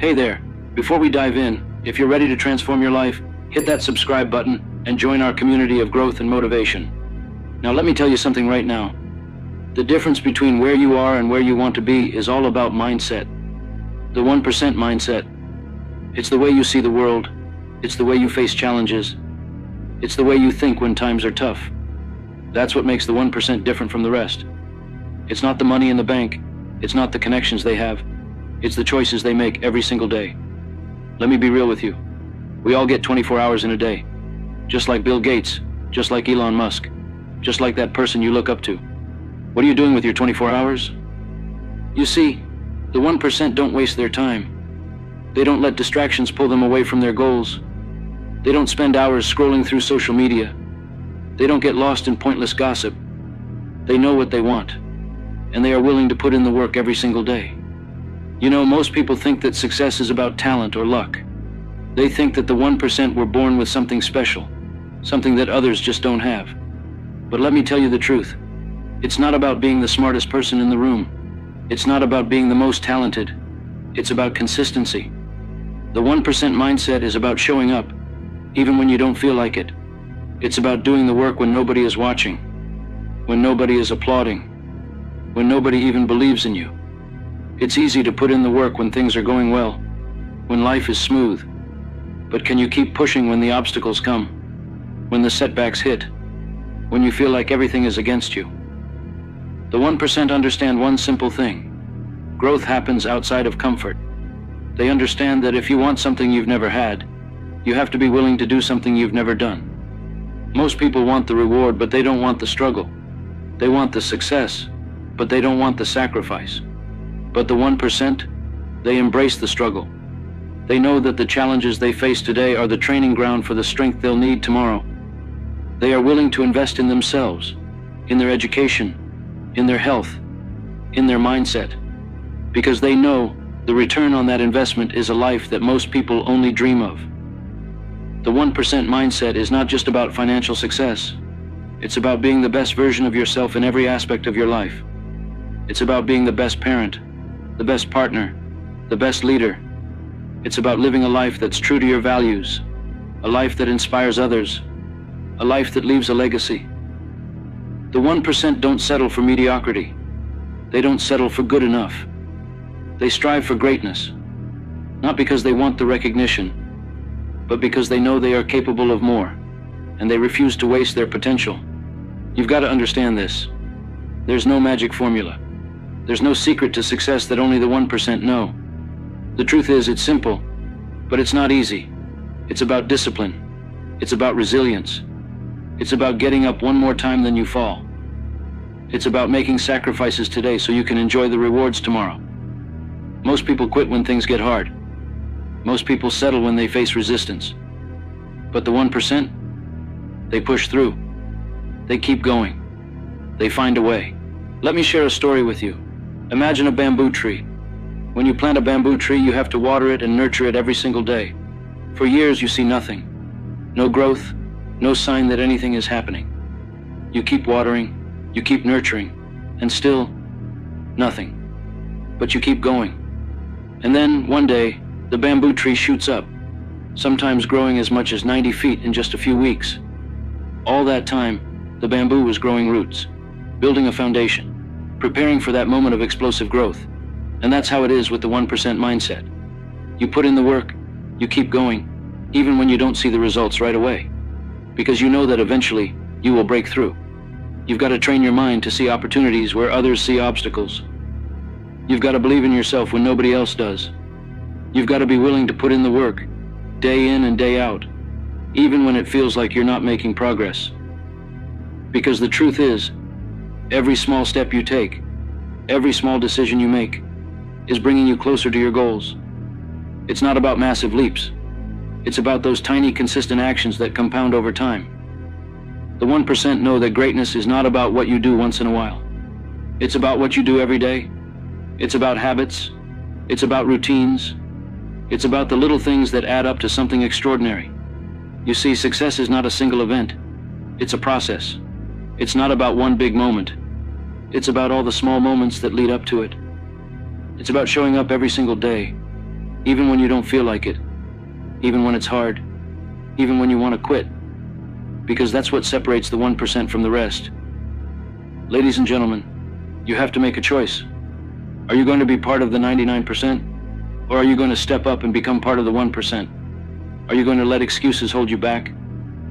Hey there, before we dive in, if you're ready to transform your life, hit that subscribe button and join our community of growth and motivation. Now let me tell you something right now. The difference between where you are and where you want to be is all about mindset. The 1% mindset. It's the way you see the world. It's the way you face challenges. It's the way you think when times are tough. That's what makes the 1% different from the rest. It's not the money in the bank. It's not the connections they have. It's the choices they make every single day. Let me be real with you. We all get 24 hours in a day. Just like Bill Gates, just like Elon Musk, just like that person you look up to. What are you doing with your 24 hours? You see, the 1% don't waste their time. They don't let distractions pull them away from their goals. They don't spend hours scrolling through social media. They don't get lost in pointless gossip. They know what they want, and they are willing to put in the work every single day. You know, most people think that success is about talent or luck. They think that the 1% were born with something special, something that others just don't have. But let me tell you the truth. It's not about being the smartest person in the room. It's not about being the most talented. It's about consistency. The 1% mindset is about showing up, even when you don't feel like it. It's about doing the work when nobody is watching, when nobody is applauding, when nobody even believes in you. It's easy to put in the work when things are going well, when life is smooth. But can you keep pushing when the obstacles come, when the setbacks hit, when you feel like everything is against you? The 1% understand one simple thing. Growth happens outside of comfort. They understand that if you want something you've never had, you have to be willing to do something you've never done. Most people want the reward, but they don't want the struggle. They want the success, but they don't want the sacrifice. But the 1%, they embrace the struggle. They know that the challenges they face today are the training ground for the strength they'll need tomorrow. They are willing to invest in themselves, in their education, in their health, in their mindset, because they know the return on that investment is a life that most people only dream of. The 1% mindset is not just about financial success. It's about being the best version of yourself in every aspect of your life. It's about being the best parent, the best partner, the best leader. It's about living a life that's true to your values, a life that inspires others, a life that leaves a legacy. The 1% don't settle for mediocrity. They don't settle for good enough. They strive for greatness, not because they want the recognition, but because they know they are capable of more, and they refuse to waste their potential. You've got to understand this. There's no magic formula. There's no secret to success that only the 1% know. The truth is, it's simple, but it's not easy. It's about discipline. It's about resilience. It's about getting up one more time than you fall. It's about making sacrifices today so you can enjoy the rewards tomorrow. Most people quit when things get hard. Most people settle when they face resistance. But the 1%, they push through. They keep going. They find a way. Let me share a story with you. Imagine a bamboo tree. When you plant a bamboo tree, you have to water it and nurture it every single day. For years, you see nothing. No growth, no sign that anything is happening. You keep watering, you keep nurturing, and still, nothing. But you keep going. And then, one day, the bamboo tree shoots up, sometimes growing as much as 90 feet in just a few weeks. All that time, the bamboo was growing roots, building a foundation, preparing for that moment of explosive growth. And that's how it is with the 1% mindset. You put in the work, you keep going, even when you don't see the results right away, because you know that eventually you will break through. You've got to train your mind to see opportunities where others see obstacles. You've got to believe in yourself when nobody else does. You've got to be willing to put in the work, day in and day out, even when it feels like you're not making progress. Because the truth is, every small step you take, every small decision you make, is bringing you closer to your goals. It's not about massive leaps. It's about those tiny, consistent actions that compound over time. The 1% know that greatness is not about what you do once in a while. It's about what you do every day. It's about habits. It's about routines. It's about the little things that add up to something extraordinary. You see, success is not a single event. It's a process. It's not about one big moment. It's about all the small moments that lead up to it. It's about showing up every single day, even when you don't feel like it, even when it's hard, even when you want to quit, because that's what separates the 1% from the rest. Ladies and gentlemen, you have to make a choice. Are you going to be part of the 99%? Or are you going to step up and become part of the 1%? Are you going to let excuses hold you back?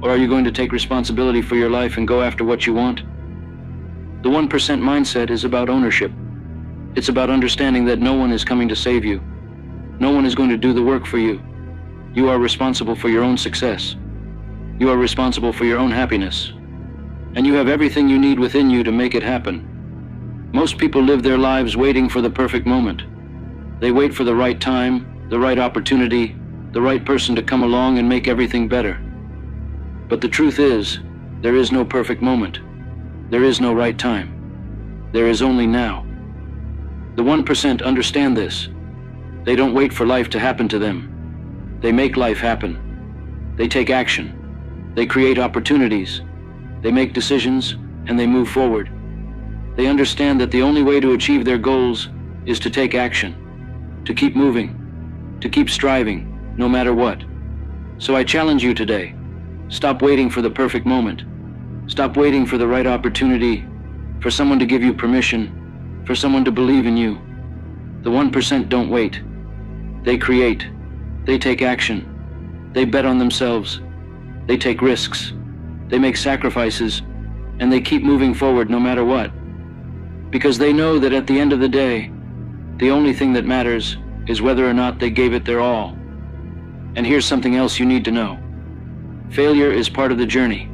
Or are you going to take responsibility for your life and go after what you want? The 1% mindset is about ownership. It's about understanding that no one is coming to save you. No one is going to do the work for you. You are responsible for your own success. You are responsible for your own happiness. And you have everything you need within you to make it happen. Most people live their lives waiting for the perfect moment. They wait for the right time, the right opportunity, the right person to come along and make everything better. But the truth is, there is no perfect moment. There is no right time. There is only now. The 1% understand this. They don't wait for life to happen to them. They make life happen. They take action. They create opportunities. They make decisions, and they move forward. They understand that the only way to achieve their goals is to take action, to keep moving, to keep striving, no matter what. So I challenge you today. Stop waiting for the perfect moment. Stop waiting for the right opportunity, for someone to give you permission, for someone to believe in you. The 1% don't wait. They create. They take action. They bet on themselves. They take risks. They make sacrifices, and they keep moving forward no matter what. Because they know that at the end of the day, the only thing that matters is whether or not they gave it their all. And here's something else you need to know. Failure is part of the journey.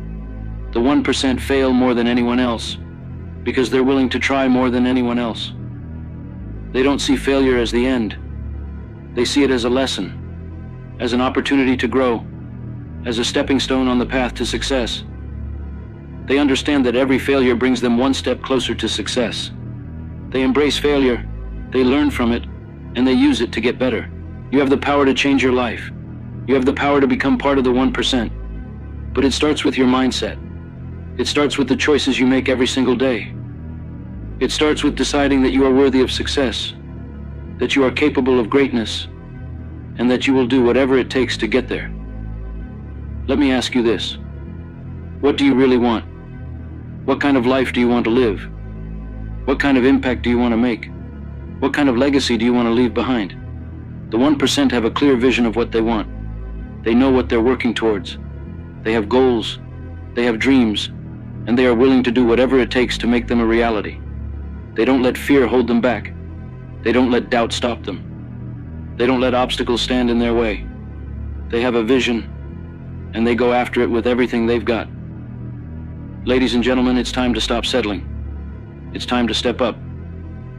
The 1% fail more than anyone else because they're willing to try more than anyone else. They don't see failure as the end. They see it as a lesson, as an opportunity to grow, as a stepping stone on the path to success. They understand that every failure brings them one step closer to success. They embrace failure, they learn from it, and they use it to get better. You have the power to change your life. You have the power to become part of the 1%. But it starts with your mindset. It starts with the choices you make every single day. It starts with deciding that you are worthy of success, that you are capable of greatness, and that you will do whatever it takes to get there. Let me ask you this. What do you really want? What kind of life do you want to live? What kind of impact do you want to make? What kind of legacy do you want to leave behind? The 1% have a clear vision of what they want. They know what they're working towards. They have goals, they have dreams, and they are willing to do whatever it takes to make them a reality. They don't let fear hold them back. They don't let doubt stop them. They don't let obstacles stand in their way. They have a vision, and they go after it with everything they've got. Ladies and gentlemen, it's time to stop settling. It's time to step up.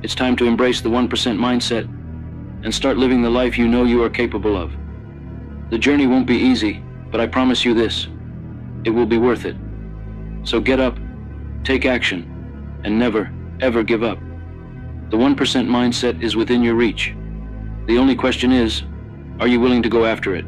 It's time to embrace the 1% mindset and start living the life you know you are capable of. The journey won't be easy, but I promise you this, it will be worth it. So get up, take action, and never, ever give up. The 1% mindset is within your reach. The only question is, are you willing to go after it?